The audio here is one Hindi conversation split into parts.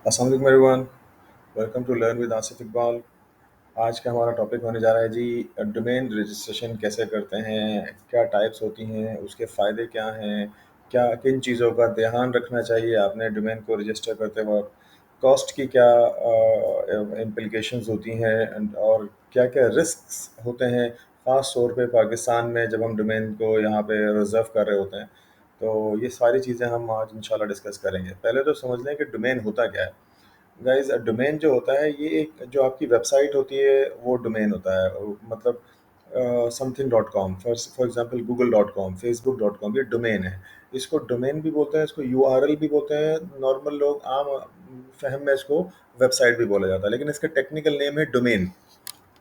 अस्सलाम वालेकुम everyone. Welcome to learn with Asif Iqbal. आज का हमारा टॉपिक होने जा रहा है जी, डोमेन रजिस्ट्रेशन कैसे करते हैं, क्या टाइप्स होती हैं, उसके फ़ायदे क्या हैं, क्या किन चीज़ों का ध्यान रखना चाहिए आपने डोमेन को रजिस्टर करते वक्त, कॉस्ट की क्या इम्प्लिकेशंस होती हैं और क्या क्या रिस्क्स होते हैं, ख़ास तौर पे पाकिस्तान में जब हम डोमेन को यहाँ पे रिज़र्व कर रहे होते हैं। तो ये सारी चीज़ें हम आज इंशाल्लाह डिस्कस करेंगे। पहले तो समझ लें कि डोमेन होता क्या है। गाइस, डोमेन जो होता है ये एक जो आपकी वेबसाइट होती है वो डोमेन होता है। मतलब something dot com, for example Google dot com, Facebook dot com, ये डोमेन है। इसको डोमेन भी बोलते हैं, इसको यूआरएल भी बोलते हैं। नॉर्मल लोग आम फहम में इसको वेबसाइट भी बोला जाता है, लेकिन इसका टेक्निकल नेम है डोमेन।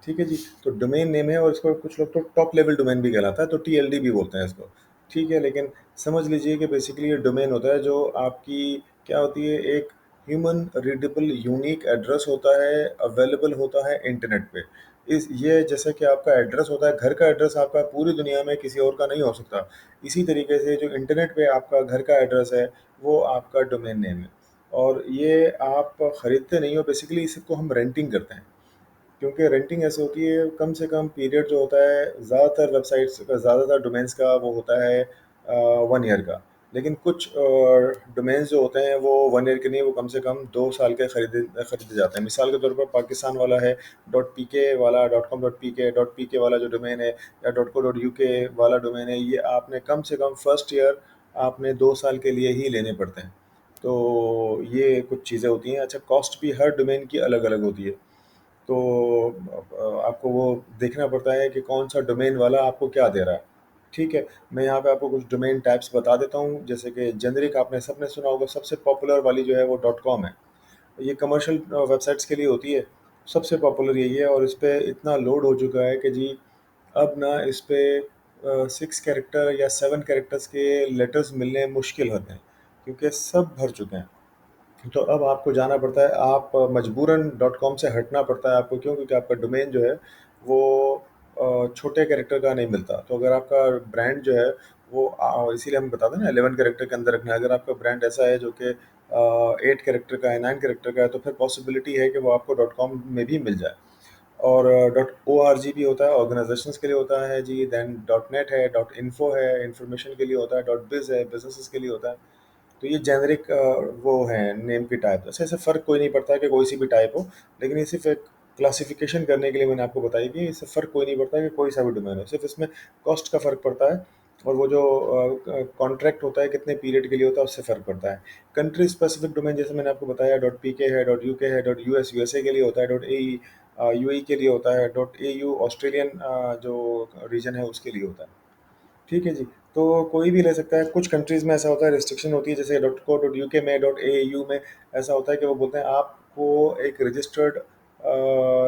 ठीक है जी। तो डोमेन नेम है और इसको कुछ लोग तो टॉप लेवल डोमेन भी कहलाता है, तो टीएलडी भी बोलते हैं इसको। ठीक है, लेकिन समझ लीजिए कि बेसिकली ये डोमेन होता है जो आपकी क्या होती है, एक ह्यूमन रीडेबल यूनिक एड्रेस होता है, अवेलेबल होता है इंटरनेट पे। इस ये जैसे कि आपका एड्रेस होता है, घर का एड्रेस आपका पूरी दुनिया में किसी और का नहीं हो सकता। इसी तरीके से जो इंटरनेट पे आपका घर का एड्रेस है वो आपका डोमेन नेम है। और ये आप खरीदते नहीं हो, बेसिकली इसको हम रेंटिंग करते हैं। क्योंकि रेंटिंग ऐसे होती है, कम से कम पीरियड जो होता है ज़्यादातर वेबसाइट्स का, ज़्यादातर डोमेन्स का वो होता है 1 ईयर का। लेकिन कुछ डोमेन्स जो होते हैं वो 1 ईयर के नहीं, वो कम से कम 2 साल के खरीदे जाते हैं। मिसाल के तौर पर पाकिस्तान वाला है डॉट पी के वाला, .com.pk वाला जो डोमेन है, या .co.uk वाला डोमेन है, ये आपने कम से कम फर्स्ट ईयर आपने 2 साल के लिए ही लेने पड़ते हैं। तो ये कुछ चीज़ें होती हैं। अच्छा, कॉस्ट भी हर डोमेन की अलग अलग होती है। तो आपको वो देखना पड़ता है कि कौन सा डोमेन वाला आपको क्या दे रहा है। ठीक है, मैं यहाँ पे आपको कुछ डोमेन टाइप्स बता देता हूँ। जैसे कि जेनरिक आपने सबने सुना होगा, सबसे पॉपुलर वाली जो है वो डॉट कॉम है। ये कमर्शियल वेबसाइट्स के लिए होती है। सबसे पॉपुलर यही है और इस पे इतना लोड हो चुका है कि जी अब ना इस पे 6 कैरेक्टर या 7 कैरेक्टर्स के लेटर्स मिलने मुश्किल होते हैं, क्योंकि सब भर चुके हैं। तो अब आपको जाना पड़ता है, आप मजबूरन डॉट कॉम से हटना पड़ता है आपको। क्यों? क्योंकि आपका डोमेन जो है वो छोटे कैरेक्टर का नहीं मिलता। तो अगर आपका ब्रांड जो है वो इसीलिए हम बताते हैं ना 11 कैरेक्टर के अंदर रखना है। अगर आपका ब्रांड ऐसा है जो कि 8 कैरेक्टर का है, 9 कैरेक्टर का है, तो फिर पॉसिबिलिटी है कि वो आपको डॉट कॉम में भी मिल जाए। और डॉट ओ आर जी भी होता है, ऑर्गेनाइजेशंस के लिए होता है जी। देन डॉट नेट है, डॉट इन्फो है, इंफॉर्मेशन के लिए होता है। डॉट बिज है, बिजनेसेस के लिए होता है। तो ये जेनरिक वो हैं नेम की टाइप। ऐसे ऐसे फ़र्क कोई नहीं पड़ता है कि कोई सी भी टाइप हो, लेकिन ये सिर्फ एक क्लासिफिकेशन करने के लिए मैंने आपको बताई कि इससे फ़र्क कोई नहीं पड़ता कि कोई सा भी डोमेन हो, सिर्फ इसमें कॉस्ट का फ़र्क पड़ता है। और वो जो कॉन्ट्रैक्ट होता है कितने पीरियड के लिए होता है उससे फ़र्क पड़ता है। कंट्री स्पेसिफिक डोमेन जैसे मैंने आपको बताया, डॉट पी के है, डॉट यू के है, डॉट यू एस यूएसए के लिए होता है, डॉट ए यू ए के लिए होता है, डॉट ए यू ऑस्ट्रेलियन जो रीजन है उसके लिए होता है। ठीक है जी। तो कोई भी ले सकता है। कुछ कंट्रीज़ में ऐसा होता है, रिस्ट्रिक्शन होती है, जैसे .co.uk में, .au में ऐसा होता है कि वो बोलते हैं आपको एक रजिस्टर्ड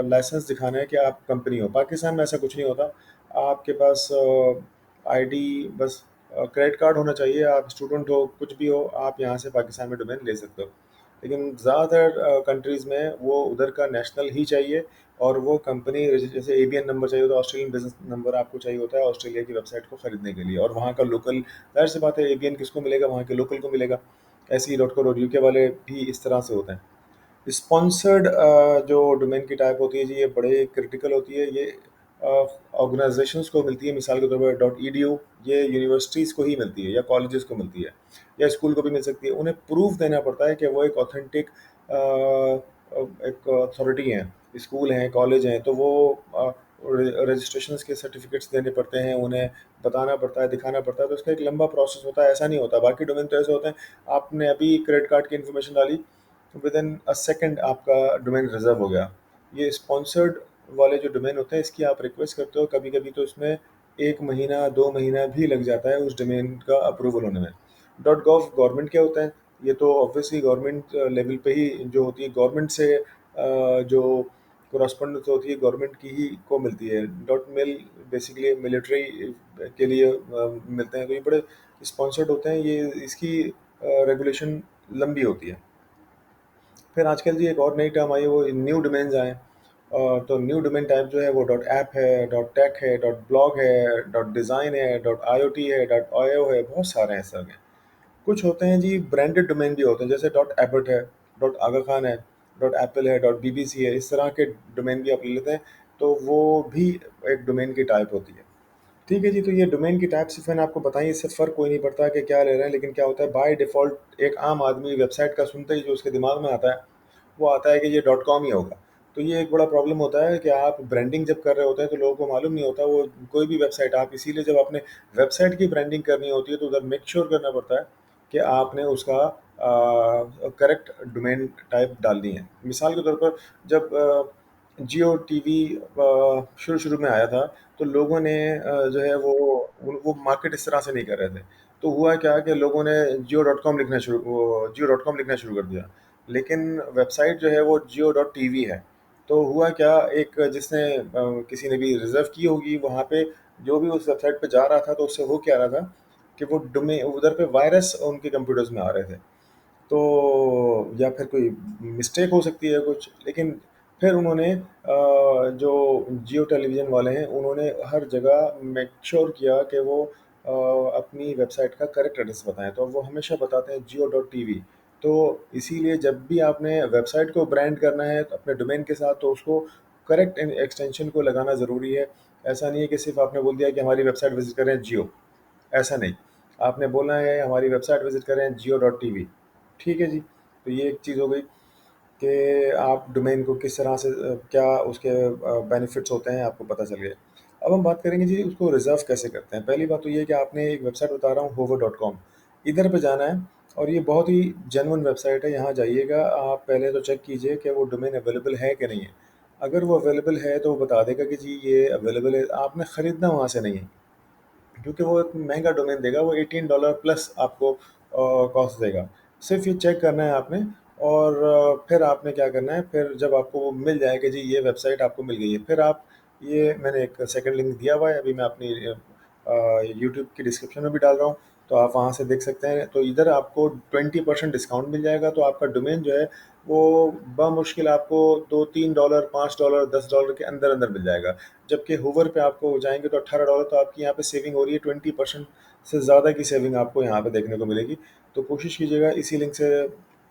लाइसेंस दिखाना है कि आप कंपनी हो। पाकिस्तान में ऐसा कुछ नहीं होता। आपके पास आईडी बस, क्रेडिट कार्ड होना चाहिए, आप स्टूडेंट हो, कुछ भी हो, आप यहाँ से पाकिस्तान में डोमेन ले सकते हो। लेकिन ज़्यादातर कंट्रीज़ में वो उधर का नेशनल ही चाहिए। और वो कंपनी जैसे एबीएन नंबर चाहिए होता है, ऑस्ट्रेलियन बिजनेस नंबर आपको चाहिए होता है ऑस्ट्रेलिया की वेबसाइट को खरीदने के लिए। और वहाँ का लोकल, जाहिर सी बात है, एबीएन किसको मिलेगा? वहाँ के लोकल को मिलेगा। ऐसे ही .co.uk वाले भी इस तरह से होते हैं। स्पॉन्सर्ड जो डोमेन की टाइप होती है जी, ये बड़े क्रिटिकल होती है। ये ऑर्गेनाइजेशंस को मिलती है। मिसाल के तौर पर .edu, ये यूनिवर्सिटीज़ को ही मिलती है या कॉलेजेस को मिलती है या स्कूल को भी मिल सकती है। उन्हें प्रूफ देना पड़ता है कि वो एक ऑथेंटिक एक अथॉरिटी हैं, स्कूल हैं, कॉलेज हैं। तो वो रजिस्ट्रेशंस के सर्टिफिकेट्स देने पड़ते हैं, उन्हें बताना पड़ता है, दिखाना पड़ता है। तो उसका एक लंबा प्रोसेस होता है, ऐसा नहीं होता। बाकी डोमेन तो ऐसे होते हैं, आपने अभी क्रेडिट कार्ड की इन्फॉर्मेशन डाली, विद इन अ सेकेंड आपका डोमेन रिजर्व हो गया। ये स्पॉन्सर्ड वाले जो डोमेन होते हैं, इसकी आप रिक्वेस्ट करते हो, कभी कभी तो इसमें 1 महीना 2 महीना भी लग जाता है उस डोमेन का अप्रूवल होने में। .gov गवर्नमेंट के होते हैं। ये तो ऑब्वियसली गवर्नमेंट लेवल पे ही जो होती है, गवर्नमेंट से जो correspondence होती है गवर्नमेंट की ही को मिलती है। .mil बेसिकली मिलिट्री के लिए मिलते हैं। तो ये बड़े स्पॉन्सर्ड होते हैं। ये इसकी रेगुलेशन लंबी होती है। फिर आजकल जी एक और नई टर्म आई है, वो न्यू डोमेन्स आए। तो न्यू डोमेन टाइप जो है वो .app है, .tech है, .blog है, .design है, .iot है, .io है, बहुत सारे हैं सब हैं। कुछ होते हैं जी ब्रांडेड डोमेन भी होते हैं, जैसे .abbot है, डॉट आगा खान है, डॉट एप्पल है, डॉट बीबीसी है, इस तरह के डोमेन भी आप ले लेते हैं, तो वो भी एक डोमेन की टाइप होती है। ठीक है जी, तो ये डोमेन की टाइप सिर्फ मैंने आपको बताई, इससे फ़र्क कोई नहीं पड़ता कि क्या ले रहे हैं, लेकिन क्या होता है बाय डिफ़ॉल्ट एक आम आदमी वेबसाइट का सुनते ही जो उसके दिमाग में आता है, वो आता है कि ये डॉट कॉम ही होगा। तो ये एक बड़ा प्रॉब्लम होता है कि आप ब्रांडिंग जब कर रहे होते हैं तो लोगों को मालूम नहीं होता वो कोई भी वेबसाइट आप, इसीलिए जब आपने वेबसाइट की ब्रांडिंग करनी होती है तो उधर मेक श्योर करना पड़ता है कि आपने उसका करेक्ट डोमेन टाइप डालनी है। मिसाल के तौर पर जब जियो टीवी शुरू शुरू में आया था, तो लोगों ने जो है वो मार्केट इस तरह से नहीं कर रहे थे। तो हुआ क्या कि लोगों ने जियो डॉट कॉम लिखना शुरू कर दिया, लेकिन वेबसाइट जो है वो जियो डॉट टीवी है। तो हुआ क्या, एक जिसने किसी ने भी रिजर्व की होगी वहाँ पे, जो भी उस वेबसाइट पे जा रहा था तो उससे हो क्या रहा था कि वो डोमेन उधर पे वायरस उनके कंप्यूटर्स में आ रहे थे। तो या फिर कोई मिस्टेक हो सकती है कुछ, लेकिन फिर उन्होंने जो जियो टेलीविज़न वाले हैं उन्होंने हर जगह मेक श्योर किया कि वो अपनी वेबसाइट का करेक्ट एड्रेस बताएं, तो वो हमेशा बताते हैं जियो डॉट टीवी। तो इसीलिए जब भी आपने वेबसाइट को ब्रांड करना है तो अपने डोमेन के साथ, तो उसको करेक्ट एक्सटेंशन को लगाना ज़रूरी है। ऐसा नहीं है कि सिर्फ आपने बोल दिया कि हमारी वेबसाइट विजिट करें जियो, ऐसा नहीं। आपने बोलना है हमारी वेबसाइट विज़िट करें जियो डॉट टीवी। ठीक है जी। तो ये एक चीज़ हो गई कि आप डोमेन को किस तरह से क्या उसके बेनिफिट्स होते हैं आपको पता चल गया। अब हम बात करेंगे जी उसको रिज़र्व कैसे करते हैं। पहली बात तो ये है कि आपने एक वेबसाइट बता रहा हूँ होवर डॉट कॉम, इधर पे जाना है, और ये बहुत ही जेन्युइन वेबसाइट है। यहाँ जाइएगा, आप पहले तो चेक कीजिए कि वो डोमेन अवेलेबल है कि नहीं है। अगर वो अवेलेबल है तो वो बता देगा कि जी ये अवेलेबल है, आपने ख़रीदना वहाँ से नहीं है, क्योंकि वो एक महंगा डोमेन देगा, वो $18 प्लस आपको कॉस्ट देगा। सिर्फ ये चेक करना है आपने, और फिर आपने क्या करना है, फिर जब आपको वो मिल जाए कि जी ये वेबसाइट आपको मिल गई है, फिर आप ये मैंने एक सेकंड लिंक दिया हुआ है, अभी मैं अपनी यूट्यूब की डिस्क्रिप्शन में भी डाल रहा हूँ, तो आप वहाँ से देख सकते हैं। तो इधर आपको 20% डिस्काउंट मिल जाएगा, तो आपका डोमेन जो है वो बमुश्किल आपको $2-3 $5 $10 के अंदर अंदर मिल जाएगा। जबकि हूवर पे आपको हो जाएंगे तो $18, तो आपकी यहाँ पे सेविंग हो रही है 20% से ज़्यादा की सेविंग आपको यहाँ पे देखने को मिलेगी। तो कोशिश कीजिएगा इसी लिंक से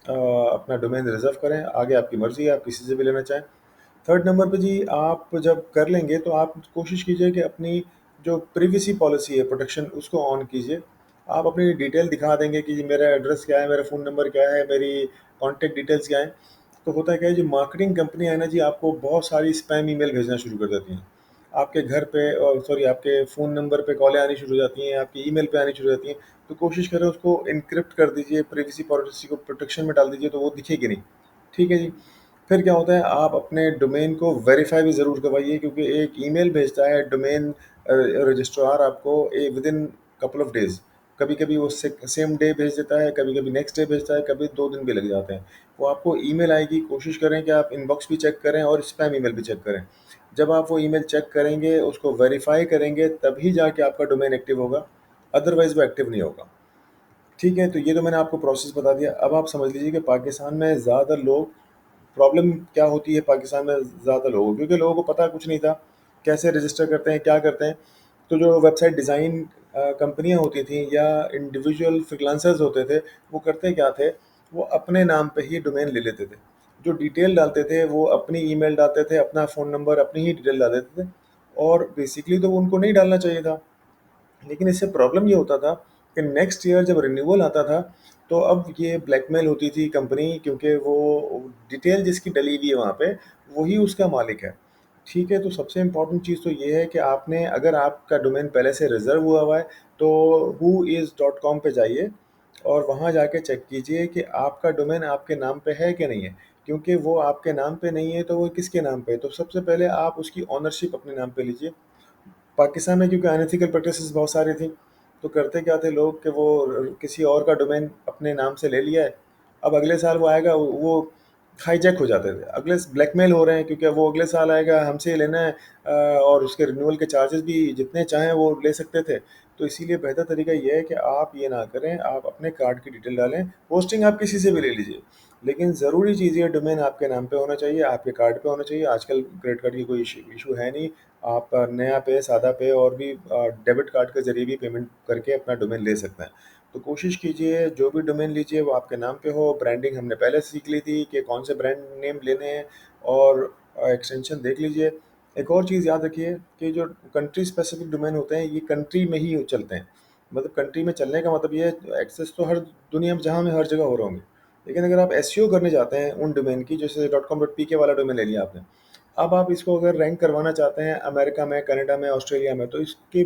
अपना डोमेन रिजर्व करें, आगे आपकी मर्ज़ी है, आप किसी से भी लेना चाहें। थर्ड नंबर पे जी आप जब कर लेंगे तो आप कोशिश कीजिए कि अपनी जो प्रिवेसी पॉलिसी है, प्रोटेक्शन, उसको ऑन कीजिए। आप अपनी डिटेल दिखा देंगे कि जी मेरा एड्रेस क्या है, मेरा फ़ोन नंबर क्या है, मेरी कॉन्टैक्ट डिटेल्स क्या हैं। तो होता है क्या है, जो मार्केटिंग कंपनियाँ हैं ना जी, आपको बहुत सारी स्पैम ईमेल भेजना शुरू कर देती हैं। आपके घर पे, सॉरी, आपके फ़ोन नंबर पे कॉलें आनी शुरू हो जाती हैं, आपकी ईमेल पे आनी शुरू हो जाती हैं। तो कोशिश करें उसको एन्क्रिप्ट कर दीजिए, प्रिवेसी पॉलिसी को प्रोटेक्शन में डाल दीजिए, तो वो दिखेगी नहीं। ठीक है जी। फिर क्या होता है, आप अपने डोमेन को वेरीफाई भी ज़रूर करवाइए, क्योंकि एक ईमेल भेजता है डोमेन रजिस्ट्रार आपको with in couple of days. कभी कभी वो सेम डे भेज देता है, कभी कभी नेक्स्ट डे भेजता है, कभी 2 दिन भी लग जाते हैं। वो आपको ईमेल आएगी, कोशिश करें कि आप इनबॉक्स भी चेक करें और स्पैम ईमेल भी चेक करें। जब आप वो ईमेल चेक करेंगे, उसको वेरीफाई करेंगे, तभी जाके आपका डोमेन एक्टिव होगा, अदरवाइज वो एक्टिव नहीं होगा। ठीक है, तो ये तो मैंने आपको प्रोसेस बता दिया। अब आप समझ लीजिए कि पाकिस्तान में ज़्यादातर लोग, प्रॉब्लम क्या होती है पाकिस्तान में ज़्यादा लोगों को, क्योंकि लोगों को पता कुछ नहीं था कैसे रजिस्टर करते हैं, क्या करते हैं। तो जो वेबसाइट डिज़ाइन कंपनियां होती थी या इंडिविजुअल फ्रीलांसर्स होते थे, वो करते क्या थे, वो अपने नाम पे ही डोमेन ले लेते थे। जो डिटेल डालते थे वो अपनी ईमेल डालते थे, अपना फ़ोन नंबर, अपनी ही डिटेल डाल देते थे, और बेसिकली तो उनको नहीं डालना चाहिए था। लेकिन इससे प्रॉब्लम ये होता था कि नेक्स्ट ईयर जब रिन्यूअल आता था, तो अब ये ब्लैकमेल होती थी कंपनी, क्योंकि वो डिटेल जिसकी डली हुई है वहाँ पे, वही उसका मालिक है। ठीक है, तो सबसे इम्पोर्टेंट चीज़ तो ये है कि आपने, अगर आपका डोमेन पहले से रिजर्व हुआ हुआ है, तो whois.com पे जाइए और वहाँ जाके चेक कीजिए कि आपका डोमेन आपके नाम पे है कि नहीं है। क्योंकि वो आपके नाम पे नहीं है तो वो किसके नाम पे है, तो सबसे पहले आप उसकी ऑनरशिप अपने नाम पे लीजिए। पाकिस्तान में क्योंकि अनएथिकल प्रैक्टिसेस बहुत सारी थी, तो करते क्या थे लोग कि वो किसी और का डोमेन अपने नाम से ले लिया है। अब अगले साल वो आएगा, वो हाईजैक हो जाते थे, अगले ब्लैकमेल हो रहे हैं, क्योंकि वो अगले साल आएगा, हमसे ही लेना है, और उसके रिन्यूअल के चार्जेस भी जितने चाहें वो ले सकते थे। तो इसीलिए बेहतर तरीका ये है कि आप ये ना करें, आप अपने कार्ड की डिटेल डालें। होस्टिंग आप किसी से भी ले लीजिए, लेकिन ज़रूरी चीज़ ये, डोमेन आपके नाम पे होना चाहिए, आपके कार्ड पे होना चाहिए। आजकल क्रेडिट कार्ड की कोई इशू है नहीं। आप नया पे, सादा पे और भी डेबिट कार्ड के ज़रिए भी पेमेंट करके अपना डोमेन ले सकते हैं। तो कोशिश कीजिए जो भी डोमेन लीजिए वो आपके नाम पे हो। ब्रांडिंग हमने पहले सीख ली थी कि कौन से ब्रांड नेम लेने हैं, और एक्सटेंशन देख लीजिए। एक और चीज़ याद रखिए कि जो कंट्री स्पेसिफिक डोमेन होते हैं ये कंट्री में ही चलते हैं। मतलब कंट्री में चलने का मतलब ये है, एक्सेस तो हर दुनिया में जहाँ में हर जगह हो रहे होंगे, लेकिन अगर आप एसईओ करने जाते हैं उन डोमेन की, जैसे .com.pk वाला डोमेन ले लिया आपने, अब आप इसको अगर रैंक करवाना चाहते हैं अमेरिका में, कनाडा में, ऑस्ट्रेलिया में, तो इसके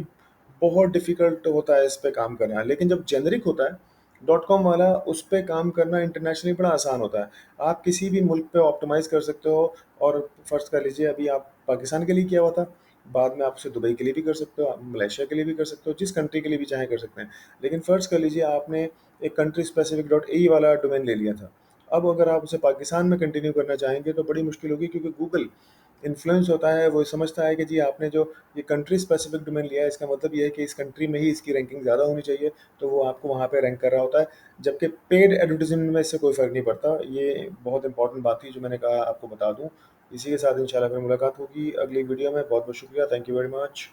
बहुत डिफ़िकल्ट होता है इस पे काम करना। लेकिन जब जेनेरिक होता है डॉट कॉम वाला, उस पे काम करना इंटरनेशनली बड़ा आसान होता है। आप किसी भी मुल्क पे ऑप्टिमाइज़ कर सकते हो। और फ़र्ज़ कर लीजिए अभी आप पाकिस्तान के लिए किया हुआ था, बाद में आप उसे दुबई के लिए भी कर सकते हो, आप मलेशिया के लिए भी कर सकते हो, जिस कंट्री के लिए भी चाहें कर सकते हैं। लेकिन फ़र्ज़ कर लीजिए आपने एक कंट्री स्पेसिफिक .ai वाला डोमेन ले लिया था। अब अगर आप उसे पाकिस्तान में कंटिन्यू करना चाहेंगे तो बड़ी मुश्किल होगी, क्योंकि गूगल इन्फ्लुएंस होता है, वो समझता है कि जी आपने जो ये कंट्री स्पेसिफिक डोमेन लिया है, इसका मतलब ये है कि इस कंट्री में ही इसकी रैंकिंग ज़्यादा होनी चाहिए, तो वो आपको वहाँ पे रैंक कर रहा होता है। जबकि पेड एडवर्टाइजमेंट में इससे कोई फ़र्क नहीं पड़ता। ये बहुत इंपॉर्टेंट बात थी जो मैंने कहा आपको बता दूँ। इसी के साथ इंशाल्लाह फिर मुलाकात होगी अगली वीडियो में। बहुत बहुत शुक्रिया, थैंक यू वेरी मच।